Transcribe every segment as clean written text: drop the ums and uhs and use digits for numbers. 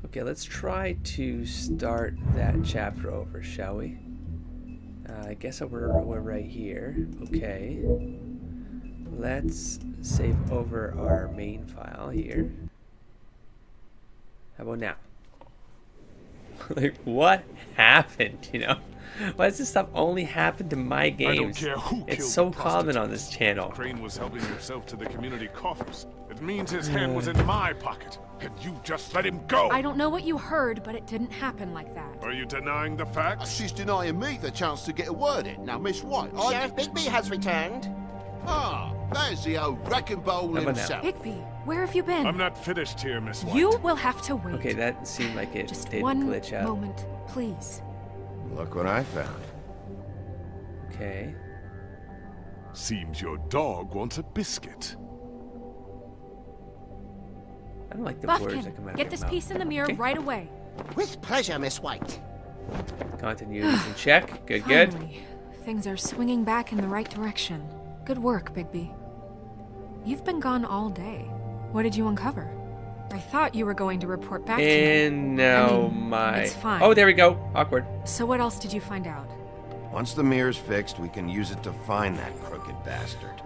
Okay, let's try to start that chapter over, shall we? I guess we're right here. Okay. Let's save over our main file here. How about now? Like, what happened, you know? Why does this stuff only happen to my games? I don't care who it's killed so the common on prostitutes. this channel. Crane was helping himself to the community coffers. It means his hand was in my pocket, and you just let him go. I don't know what you heard, but it didn't happen like that. Are you denying the facts? She's denying me the chance to get a word in. Now, Miss White, Sheriff Bigby has returned. Ah, there's the old wrecking ball about now? himself. Bigby, where have you been? I'm not finished here, Miss White. You will have to wait. Okay, that seemed like it Just did one glitch out. moment, please. Look what I found. Okay. Seems your dog wants a biscuit. I don't like the words that come Buffkin, out of get your this mouth. piece in the mirror Okay. right away. With pleasure, Miss White. Continuity is in check. Good, good. Finally, things are swinging back in the right direction. Good work, Bigby. You've been gone all day. What did you uncover? I thought you were going to report back to me. And now I mean, my... it's fine. Oh, there we go. Awkward. So what else did you find out? Once the mirror's fixed, we can use it to find that crooked bastard.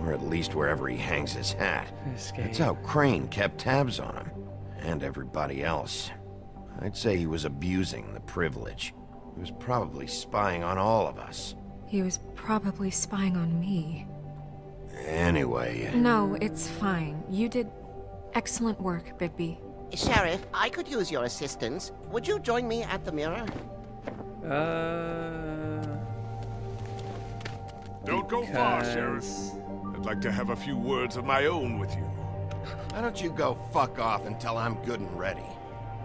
Or at least wherever he hangs his hat. Escape. That's how Crane kept tabs on him. And everybody else. I'd say he was abusing the privilege. He was probably spying on all of us. He was probably spying on me. Anyway, No, it's fine. You did excellent work, Bigby. Sheriff, I could use your assistance. Would you join me at the mirror? Don't go far, because- Sheriff. I'd like to have a few words of my own with you. why don't you go fuck off until I'm good and ready?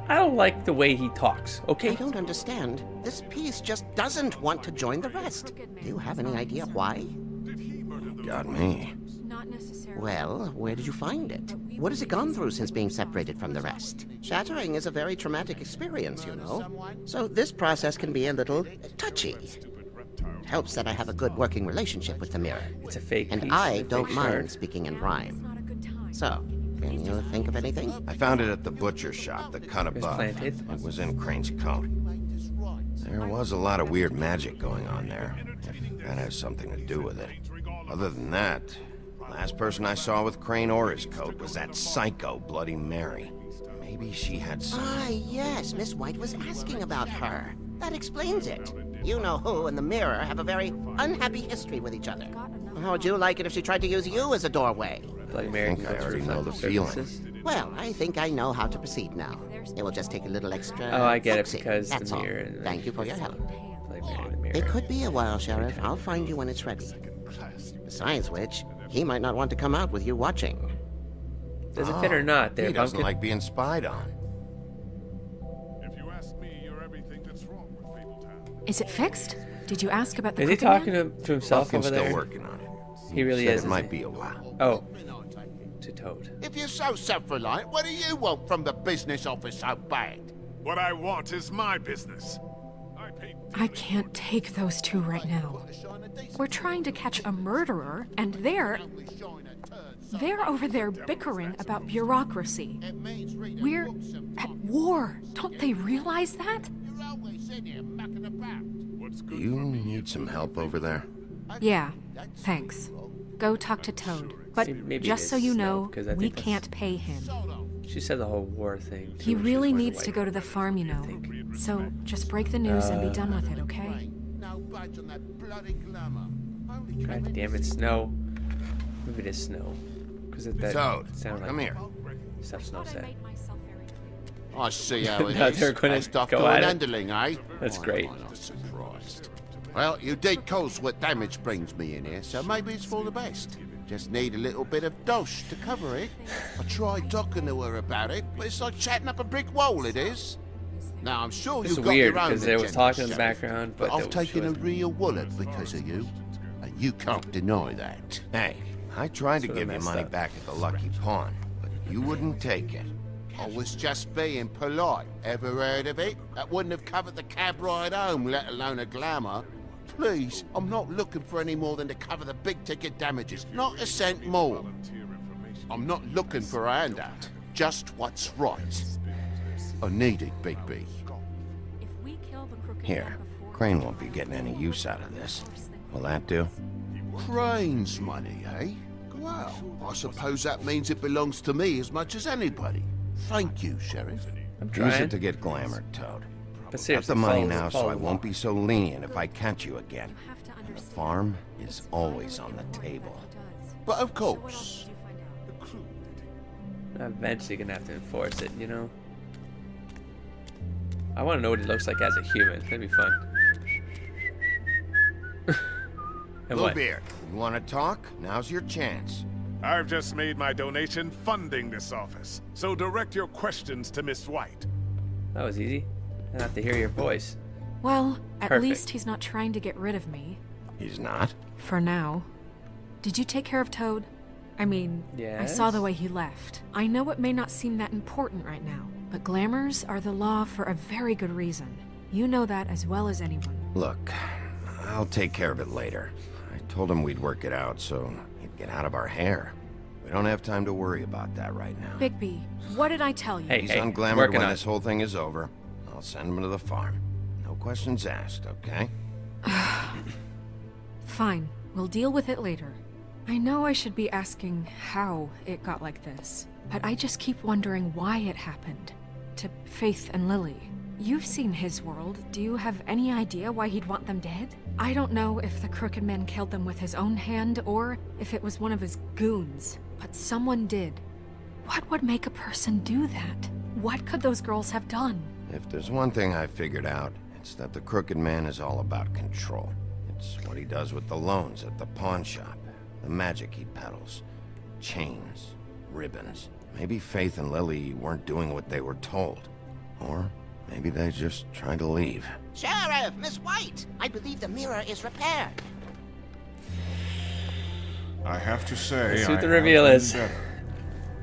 I don't like the way he talks, I okay? don't understand. This piece just doesn't want to join the rest. Do you have any idea why? Did he murder the... Got me. Not necessarily. Well, where did you find it? What has it gone through since being separated from the rest? Shattering is a very traumatic experience, you know. So this process can be a little touchy. It helps that I have a good working relationship with the mirror. It's a fake And piece, I a don't fake mind shard. speaking in It's rhyme. not a good time. So, can you think of anything? I found it at the butcher shop that cut above. planted. It was in Crane's coat. There was a lot of weird magic going on there, if that has something to do with it. Other than that, last person I saw with Crane or his coat was that psycho Bloody Mary. Maybe she had some... Ah, yes, Miss White was asking about her. That explains it. You know who and the mirror have a very unhappy history with each other. How would you like it if she tried to use you as a doorway? Bloody I Mary think I goes already for know the services. Well, I think I know how to proceed now. It will just take a little extra... Oh, I get it, fixing. because the That's all. mirror and- Thank you for your help. Bloody Mary in the mirror. It could be a while, Sheriff. I'll find you when it's ready. Besides which, he might not want to come out with you watching. Does it fit or not there, He doesn't Pumpkin? like being spied on. If you ask me, you're everything that's wrong with Fabletown. Is it fixed? Did you ask about the Is he crooked man? talking to himself Buffkin's over still there? working on it. He really Said is, it isn't might he? be a while. Oh, to Toad. If you're so self-reliant, what do you want from the business office so bad? What I want is my business. I paid... I can't take those two right now. We're trying to catch a murderer, and they're over there bickering about bureaucracy. We're at war. Don't they realize that? Do you need some help over there? Yeah, thanks. Go talk to Toad. But Maybe it just so is you Snow, know, 'cause I we think that's- can't pay him. She said the whole war thing. Too, He when she really was wearing needs to white. go to the farm, you know. So just break the news and be done with it, okay? No budge on that bloody glamour. Holy God damn it, Snow. Maybe it is Snow. Because that Toad, sounded like come here. stuff Snow said. I see how it Now is. they're gonna That's Dr. go at it. Handling, eh? That's Oh, great. I'm not surprised. Well, you did cause what damage brings me in here, so maybe it's for the best. Just need a little bit of dosh to cover it. I tried talking to her about it, but it's like chatting up a brick wall, it is. Now, I'm sure This you've is got weird your own because they was agendas, talking in the Sheriff, background, but but I've taken a wasn't. real wallet because of you, and you can't deny that. Hey, I tried to Sorta give you messed money up. back at the Lucky Pawn, but you wouldn't take it. I was just being polite. Ever heard of it? That wouldn't have covered the cab ride home, let alone a glamour. Please, I'm not looking for any more than to cover the big ticket damages. Not a cent more. I'm not looking for a handout. Just what's right. I need it, Bigby. If we kill the crooked Here, man before- Crane won't be getting any use out of this. Will that do? Crane's money, eh? Well, I suppose that means it belongs to me as much as anybody. Thank you, Sheriff. I'm Use trying. it to get glamored, Toad. But Got seriously, the money follow- now, so follow I the won't law. be so lenient if I catch you again. You have to The understand farm that is this always fire on the is what table. he does. But of So what else course. did you find out? I'm eventually gonna have to enforce it, you know? I wanna know what he looks like as a human. That'd be fun. And what? Bluebeard, you want to talk? Now's your chance. I've just made my donation funding this office, so direct your questions to Miss White. That was easy. I don't have to hear your voice. Well, at Perfect. least he's not trying to get rid of me. He's not? For now. Did you take care of Toad? I mean, I saw the Yes. way he left. I know it may not seem that important right now, but glamours are the law for a very good reason. You know that as well as anyone. Look, I'll take care of it later. I told him we'd work it out so he'd get out of our hair. We don't have time to worry about that right now. Bigby, what did I tell you? Hey, He's hey, unglamored working when on this whole thing is over. I'll send him to the farm. No questions asked, okay? Fine, we'll deal with it later. I know I should be asking how it got like this, but I just keep wondering why it happened. To Faith and Lily. You've seen his world. Do you have any idea why he'd want them dead? I don't know if the Crooked Man killed them with his own hand or if it was one of his goons, but someone did. What would make a person do that? What could those girls have done? If there's one thing I figured out, it's that the Crooked Man is all about control. It's what he does with the loans at the pawn shop, the magic he peddles, chains, ribbons. Maybe Faith and Lily weren't doing what they were told. Or maybe they just tried to leave. Sheriff, Miss White, I believe the mirror is repaired. I have to say, Let's see what the I reveal have is. been better.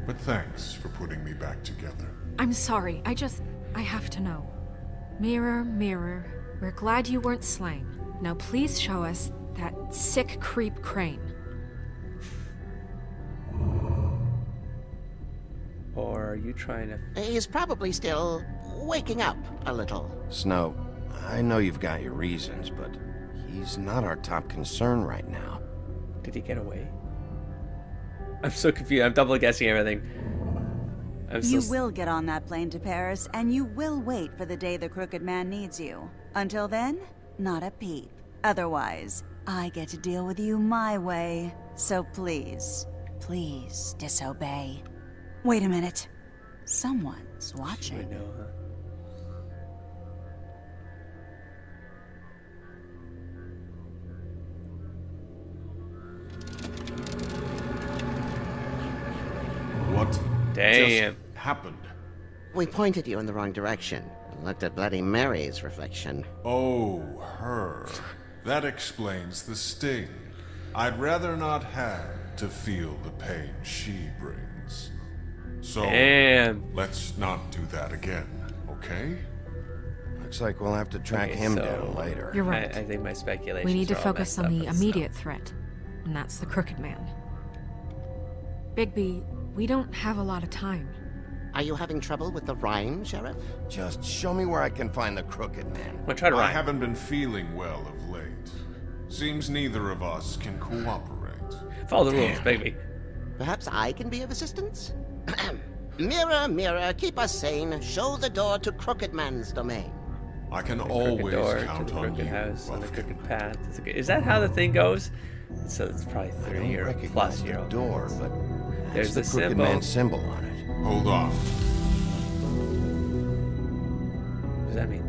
But thanks for putting me back together. I'm sorry, I have to know. Mirror, mirror, we're glad you weren't slain. Now please show us that sick creep Crane. Or are you trying to... He's probably still waking up a little. Snow, I know you've got your reasons, but he's not our top concern right now. Did he get away? I'm so confused. I'm double guessing everything. You will get on that plane to Paris, and you will wait for the day the Crooked Man needs you. Until then, not a peep. Otherwise, I get to deal with you my way. So please, please disobey. Wait a minute. Someone's I watching. know, huh? What Damn. just happened? We pointed you in the wrong direction and looked at Bloody Mary's reflection. Oh, her. That explains the sting. I'd rather not have to feel the pain she brings. So, Damn. let's not do that again, okay? Looks like we'll have to track Okay, him so- down later. You're right. I think my speculation. We need to focus on the immediate threat, and that's the Crooked Man. Bigby, we don't have a lot of time. Are you having trouble with the rhyme, Sheriff? Just show me where I can find the Crooked Man. I'm gonna try to I rhyme. haven't been feeling well of late. Seems neither of us can cooperate. Follow the rules, baby. Perhaps I can be of assistance? Mirror, mirror, keep us sane. Show the door to Crooked Man's domain. I can Crooked always door to count the on crooked you, house on the Buffkin. crooked path. Is that how the thing goes? So it's probably I 30 don't or recognize plus the year old. door, but There's that's the Crooked symbol. Man symbol on it. Hold on. What does that mean?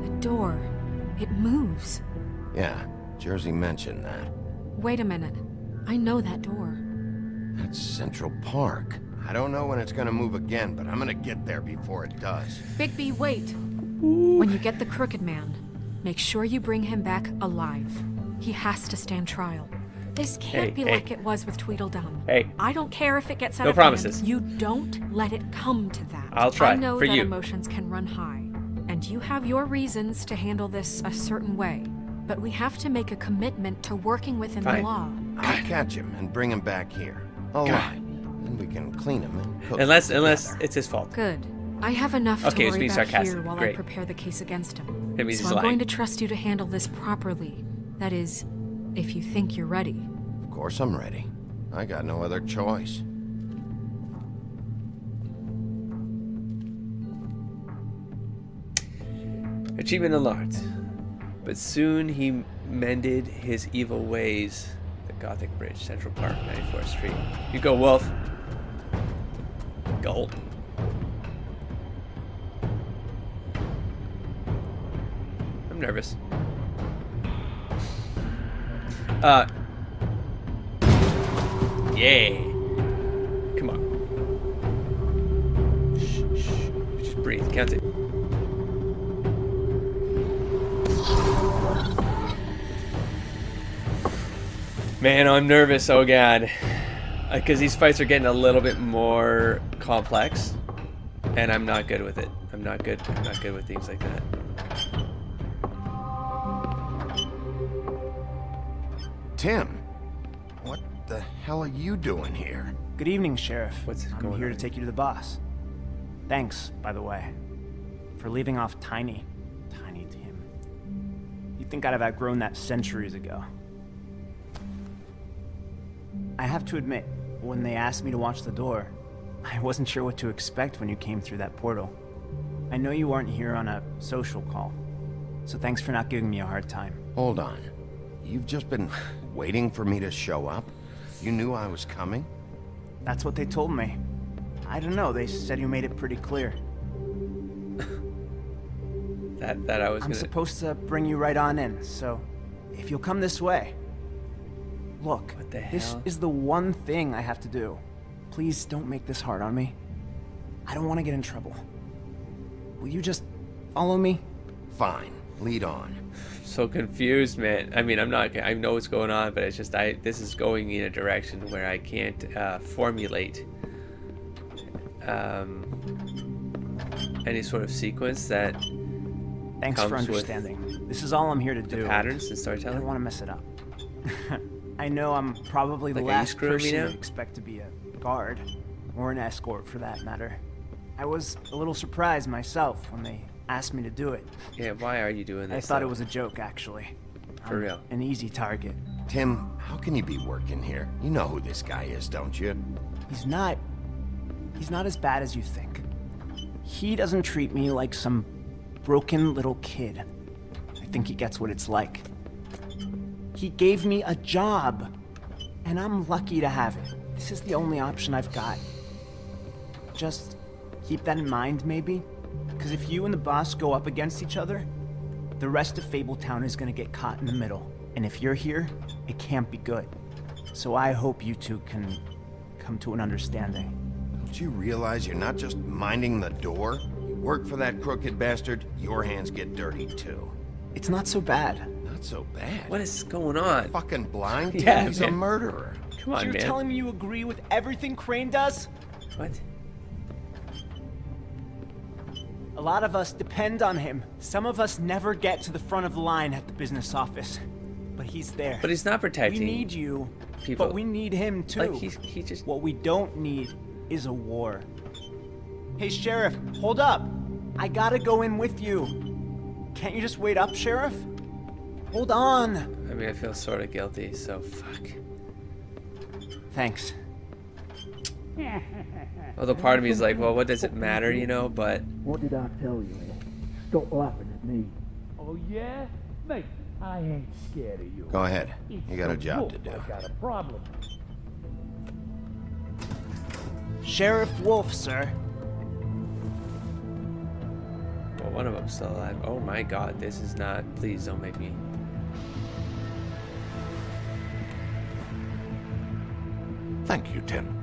The door. It moves. Yeah, Jersey mentioned that. Wait a minute. I know that door. That's Central Park. I don't know when it's gonna move again, but I'm gonna get there before it does. Bigby, wait. When you get the Crooked Man, make sure you bring him back alive. He has to stand trial. This can't be Hey. like it was with Tweedledum. Hey. I don't care if it gets out No of promises. hand. You don't let it come to that. I'll try, I know for that you. emotions can run high, and you have your reasons to handle this a certain way. But we have to make a commitment to working within Fine. the law. I'll catch him and bring him back here. Alive. And we can clean them and cook Unless them together. it's his fault. Good. I have enough Okay, to he's worry being about sarcastic. here while I Great. prepare the case against him. That means So he's I'm lying. going to trust you to handle this properly. That is, if you think you're ready. Of course I'm ready. I got no other choice. Achievement unlocked. But soon he mended his evil ways. The Gothic Bridge, Central Park, 94th Street. You go, Wolf. Gulp. I'm nervous. Yeah. Come on. Shh, shh. Just breathe. Count it. Man, I'm nervous. Oh god, because these fights are getting a little bit more complex, and I'm not good with it. I'm not good with things like that. Tim, what the hell are you doing here? Good evening, Sheriff. What's I'm going here on? to take you to the boss. Thanks, by the way, for leaving off Tiny Tim. You'd think I'd have outgrown that centuries ago. I have to admit, when they asked me to watch the door, I wasn't sure what to expect when you came through that portal. I know you aren't here on a social call, so thanks for not giving me a hard time. Hold on. You've just been waiting for me to show up? You knew I was coming? That's what they told me. I don't know, they said you made it pretty clear. That I was I'm gonna. supposed to bring you right on in, so if you'll come this way. Look, What the this hell? is the one thing I have to do. Please don't make this hard on me. I don't want to get in trouble. Will you just follow me? Fine. Lead on. So confused, man. I mean, I'm not. I know what's going on, but it's just this is going in a direction where I can't formulate any sort of sequence that Thanks for comes with understanding. This is all I'm here to do. patterns and I don't storytelling. want to mess it up. I know I'm probably the Like, are you last screwing me person now? you'd expect to be a guard, or an escort for that matter. I was a little surprised myself when they asked me to do it. Yeah, why are you doing this? I thought though? it was a joke, actually. For I'm real. An easy target. Tim, how can you be working here? You know who this guy is, don't you? He's not as bad as you think. He doesn't treat me like some broken little kid. I think he gets what it's like. He gave me a job, and I'm lucky to have it. This is the only option I've got. Just keep that in mind, maybe? Because if you and the boss go up against each other, the rest of Fabletown is gonna get caught in the middle. And if you're here, it can't be good. So I hope you two can come to an understanding. Don't you realize you're not just minding the door? You work for that crooked bastard, your hands get dirty too. It's not so bad. Not so bad. What is going on? Fucking blind? Yeah, Tim is a man. murderer. Come on, So you're man. telling me you agree with everything Crane does? What? A lot of us depend on him. Some of us never get to the front of the line at the business office. But he's there. But he's not protecting. We need you, people. but we need him too. Like he just. What we don't need is a war. Hey, Sheriff, hold up. I gotta go in with you. Can't you just wait up, Sheriff? Hold on. I mean, I feel sort of guilty, so fuck. Thanks. Although part of me is like, well, what does it matter, you know? But What did I tell you, Ed? Stop laughing at me. Oh, yeah? Mate, I ain't scared of you. Go ahead. It's You got a the job wolf to do. I got a problem. Sheriff Wolf, sir. well, one of them's still alive. Oh my God, this is not. Please don't make me. Thank you, Tim.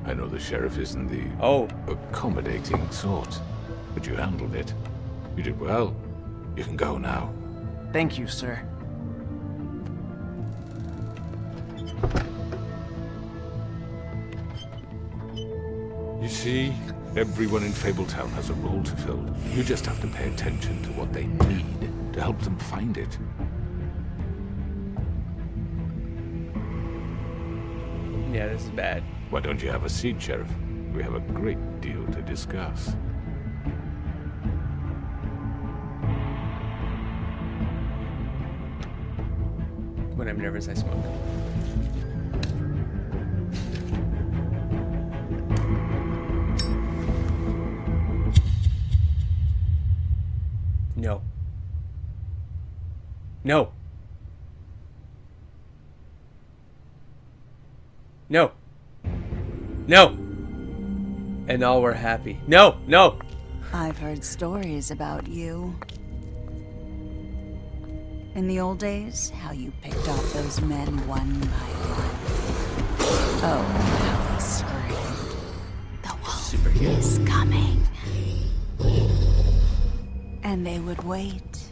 I know the sheriff isn't the Oh, accommodating sort, but you handled it. You did well. You can go now. Thank you, sir. You see, everyone in Fabletown has a role to fill. You just have to pay attention to what they need to help them find it. yeah, this is bad. Why don't you have a seat, Sheriff? We have a great deal to discuss. When I'm nervous, I smoke. No. No. No. No. And all were happy. No, no. I've heard stories about you. In the old days, how you picked off those men one by one. Oh, how they screamed. The wolf is coming. And they would wait,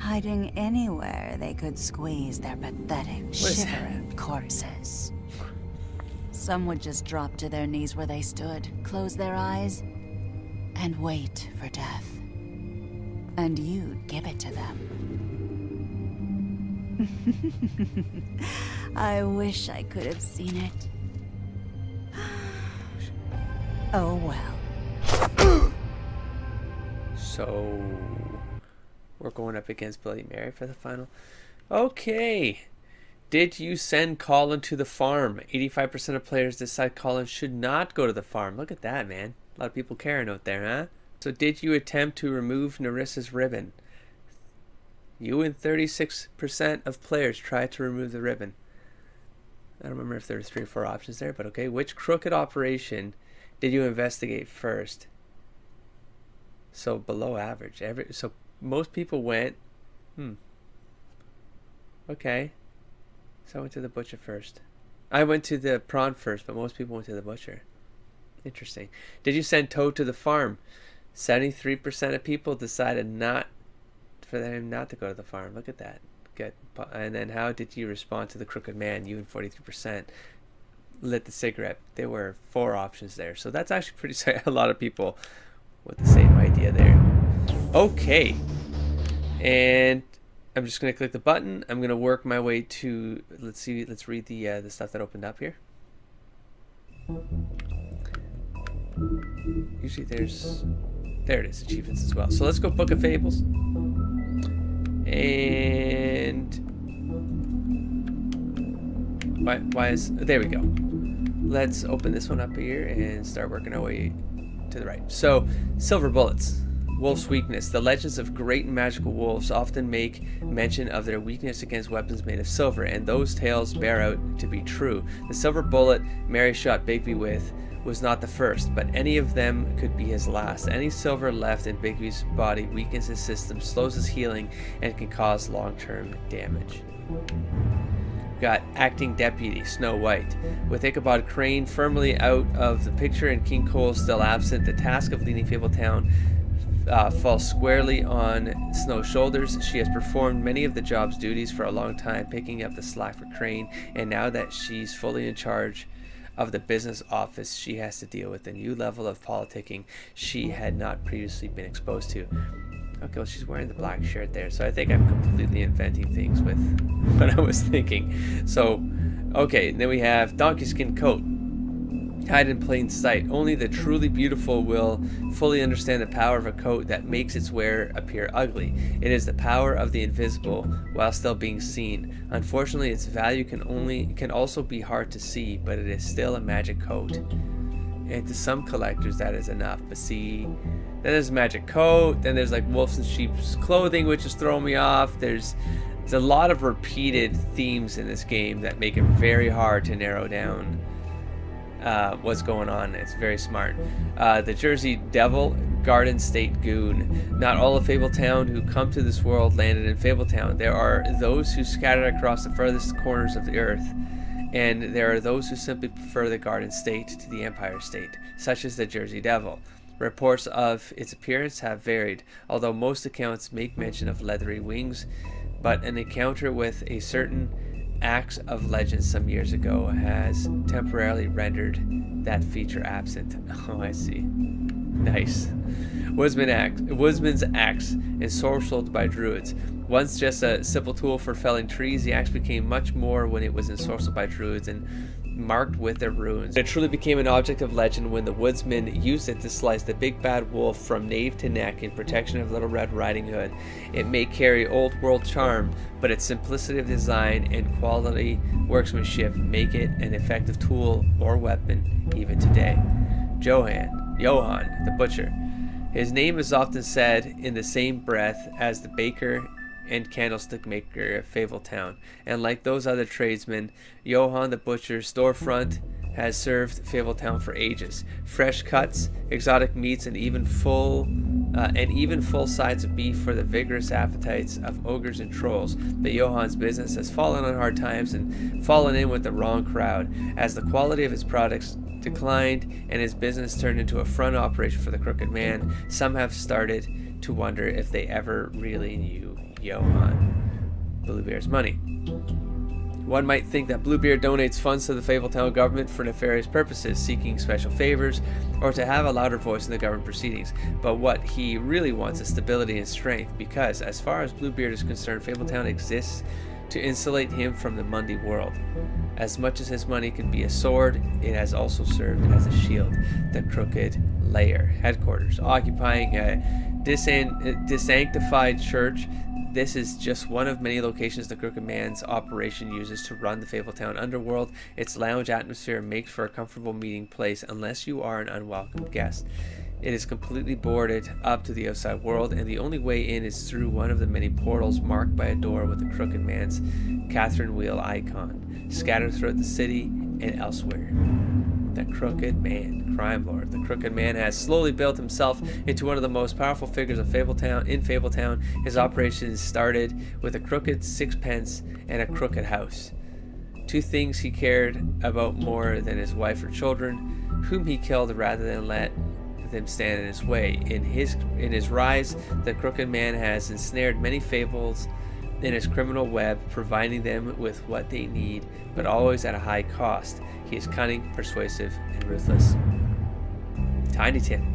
hiding anywhere they could squeeze their pathetic, shivering corpses. Some would just drop to their knees where they stood, close their eyes, and wait for death. And you'd give it to them. I wish I could have seen it. Oh well. So we're going up against Bloody Mary for the final. Okay. Did you send Colin to the farm? 85% of players decide Colin should not go to the farm. Look at that, man. A lot of people caring out there, huh? So did you attempt to remove Nerissa's ribbon? You and 36% of players tried to remove the ribbon. I don't remember if there were 3 or 4 options there, but okay. Which crooked operation did you investigate first? So below average. So most people went, okay. So I went to the butcher first. I went to the prawn first, but most people went to the butcher. Interesting. Did you send Toad to the farm? 73% of people decided for them not to go to the farm. Look at that. Good. And then how did you respond to the crooked man? You and 43% lit the cigarette. There were 4 options there. So that's actually pretty a lot of people with the same idea there. Okay. And I'm just going to click the button. I'm going to work my way to, let's read the stuff that opened up here. Usually there it is, achievements as well. So let's go Book of Fables. And there we go. Let's open this one up here and start working our way to the right. So, silver bullets. Wolf's weakness. The legends of great and magical wolves often make mention of their weakness against weapons made of silver, and those tales bear out to be true. The silver bullet Mary shot Bigby with was not the first, but any of them could be his last. Any silver left in Bigby's body weakens his system, slows his healing, and can cause long-term damage. We've got acting deputy Snow White. With Ichabod Crane firmly out of the picture and King Cole still absent, the task of leading Fabletown falls squarely on Snow's shoulders. She has performed many of the job's duties for a long time, picking up the slack for Crane, and now that she's fully in charge of the business office, she has to deal with a new level of politicking she had not previously been exposed to. Okay, well, she's wearing the black shirt there, so I think I'm completely inventing things with what I was thinking. So, okay, then we have donkey skin coat. Hide in plain sight. Only the truly beautiful will fully understand the power of a coat that makes its wearer appear ugly. It is the power of the invisible while still being seen. Unfortunately, its value can also be hard to see, but it is still a magic coat. And to some collectors, that is enough. But see, then there's magic coat. Then there's like wolves in sheep's clothing, which is throwing me off. There's a lot of repeated themes in this game that make it very hard to narrow down what's going on. It's very smart. The Jersey Devil, Garden State Goon. Not all of Fabletown who come to this world landed in Fabletown. There are those who scattered across the furthest corners of the earth, and there are those who simply prefer the Garden State to the Empire State, such as the Jersey Devil. Reports of its appearance have varied, although most accounts make mention of leathery wings, but an encounter with a certain Axe of Legend some years ago has temporarily rendered that feature absent. Oh, I see. Nice. Woodsman's axe, ensorcelled by druids. Once just a simple tool for felling trees, the axe became much more when it was ensorcelled by druids and marked with their runes. It truly became an object of legend when the woodsman used it to slice the big bad wolf from nape to neck in protection of Little Red Riding Hood. It may carry old world charm, but its simplicity of design and quality workmanship make it an effective tool or weapon even today. Johann the butcher. His name is often said in the same breath as the baker and candlestick maker of Fabletown, and like those other tradesmen, Johann the butcher's storefront has served Fabletown for ages. Fresh cuts, exotic meats, and even full sides of beef for the vigorous appetites of ogres and trolls. But Johann's business has fallen on hard times and fallen in with the wrong crowd, as the quality of his products declined and his business turned into a front operation for the Crooked Man. Some have started to wonder if they ever really knew Johann Bluebeard's money. One might think that Bluebeard donates funds to the Fabletown government for nefarious purposes, seeking special favors, or to have a louder voice in the government proceedings. But what he really wants is stability and strength, because as far as Bluebeard is concerned, Fabletown exists to insulate him from the Mundy world. As much as his money can be a sword, it has also served as a shield. The Crooked Lair headquarters, occupying a desanctified church. This is just one of many locations the Crooked Man's operation uses to run the Fabletown underworld. Its lounge atmosphere makes for a comfortable meeting place unless you are an unwelcome guest. It is completely boarded up to the outside world, and the only way in is through one of the many portals marked by a door with the Crooked Man's Catherine Wheel icon, scattered throughout the city and elsewhere. The Crooked Man, crime lord. The Crooked Man has slowly built himself into one of the most powerful figures of Fabletown. His operations started with a crooked sixpence and a crooked house. Two things he cared about more than his wife or children, whom he killed rather than let them stand in his way. In his rise, the Crooked Man has ensnared many fables in his criminal web, providing them with what they need, but always at a high cost. He is cunning, persuasive, and ruthless. Tiny Tim.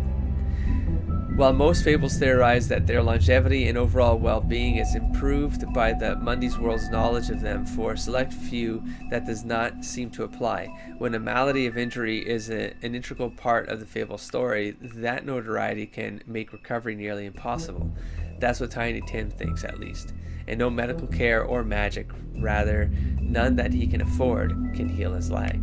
While most fables theorize that their longevity and overall well-being is improved by the Mundy's world's knowledge of them, for a select few that does not seem to apply. When a malady of injury is an integral part of the fable story, that notoriety can make recovery nearly impossible. That's what Tiny Tim thinks, at least. And no medical care or magic, rather none that he can afford, can heal his leg.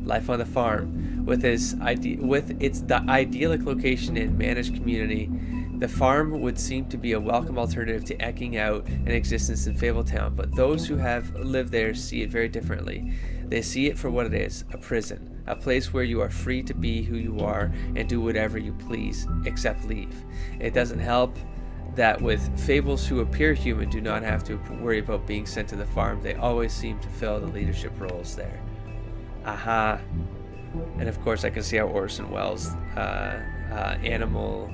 Life on the farm, with its idyllic location and managed community, the farm would seem to be a welcome alternative to eking out an existence in Fabletown. But those who have lived there see it very differently. They see it for what it is, a prison, a place where you are free to be who you are and do whatever you please, except leave. It doesn't help that with fables who appear human do not have to worry about being sent to the farm. They always seem to fill the leadership roles there. Aha. And of course I can see how Orson Welles' Animal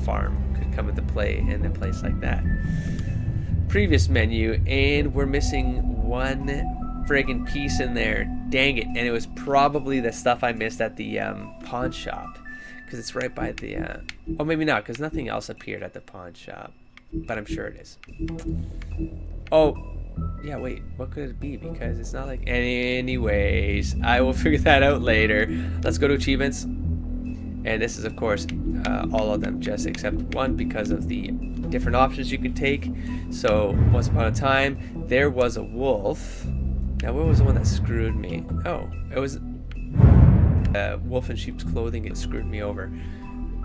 Farm could come into play in a place like that. Previous menu, and we're missing one friggin' piece in there. Dang it. And it was probably the stuff I missed at the pawn shop, because it's right by the oh, maybe not, because nothing else appeared at the pawn shop, but I'm sure it is. Oh yeah, wait, what could it be? Because it's not like... Anyways, I will figure that out later. Let's go to achievements. And this is, of course, all of them, just except one, because of the different options you could take. So, once upon a time, there was a wolf. Now, what was the one that screwed me? Oh, it was... wolf in sheep's clothing. It screwed me over.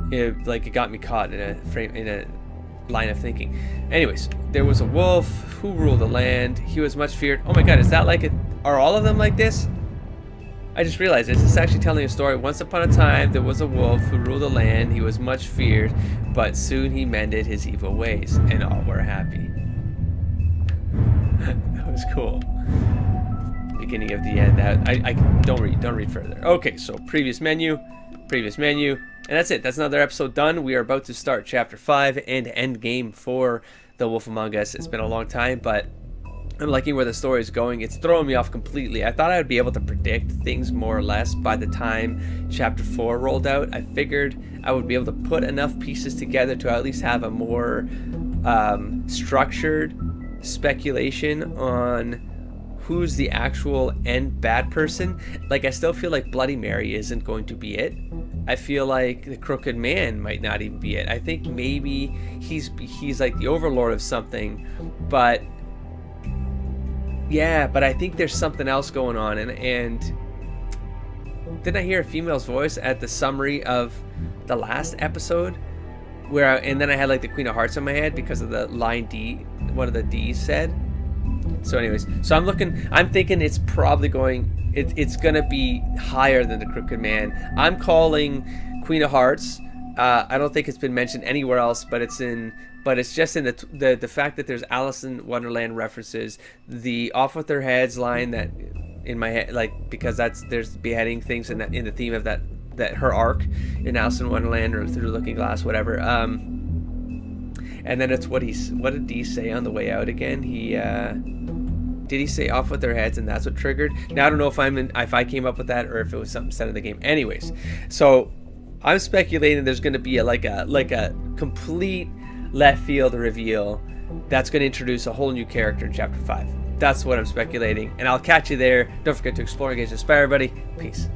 It got me caught in a line of thinking. Anyways, there was a wolf who ruled the land. He was much feared. Oh my god, is that like it? Are all of them like this? I just realized this is actually telling a story. Once upon a time, there was a wolf who ruled the land. He was much feared, but soon he mended his evil ways, and all were happy. That was cool. Beginning of the end. I don't read further. Okay, so previous menu, and that's it. That's another episode done. We are about to start chapter 5 and end game for The Wolf Among Us. It's been a long time, but I'm liking where the story is going. It's throwing me off completely. I thought I would be able to predict things more or less by the time chapter 4 rolled out. I figured I would be able to put enough pieces together to at least have a more structured speculation on who's the actual end bad person. Like, I still feel like Bloody Mary isn't going to be it. I feel like the Crooked Man might not even be it. I think maybe he's like the overlord of something, but yeah, but I think there's something else going on. And didn't I hear a female's voice at the summary of the last episode, and then I had like the Queen of Hearts in my head because of the line D, one of the D's said. So anyways, so I'm thinking it's probably it's gonna be higher than the Crooked Man. I'm calling Queen of Hearts. I don't think it's been mentioned anywhere else, but it's just in the fact that there's Alice in Wonderland references, the off with their heads line that in my head, like, because there's beheading things in the theme of that her arc in Alice in Wonderland or Through the Looking Glass, whatever. And then it's what did Dee say on the way out again? Did he say off with their heads and that's what triggered? Now I don't know if I came up with that or if it was something said in the game. Anyways, so I'm speculating there's going to be a complete left field reveal that's going to introduce a whole new character in Chapter 5. That's what I'm speculating, and I'll catch you there. Don't forget to explore, engage, inspire, everybody. Peace.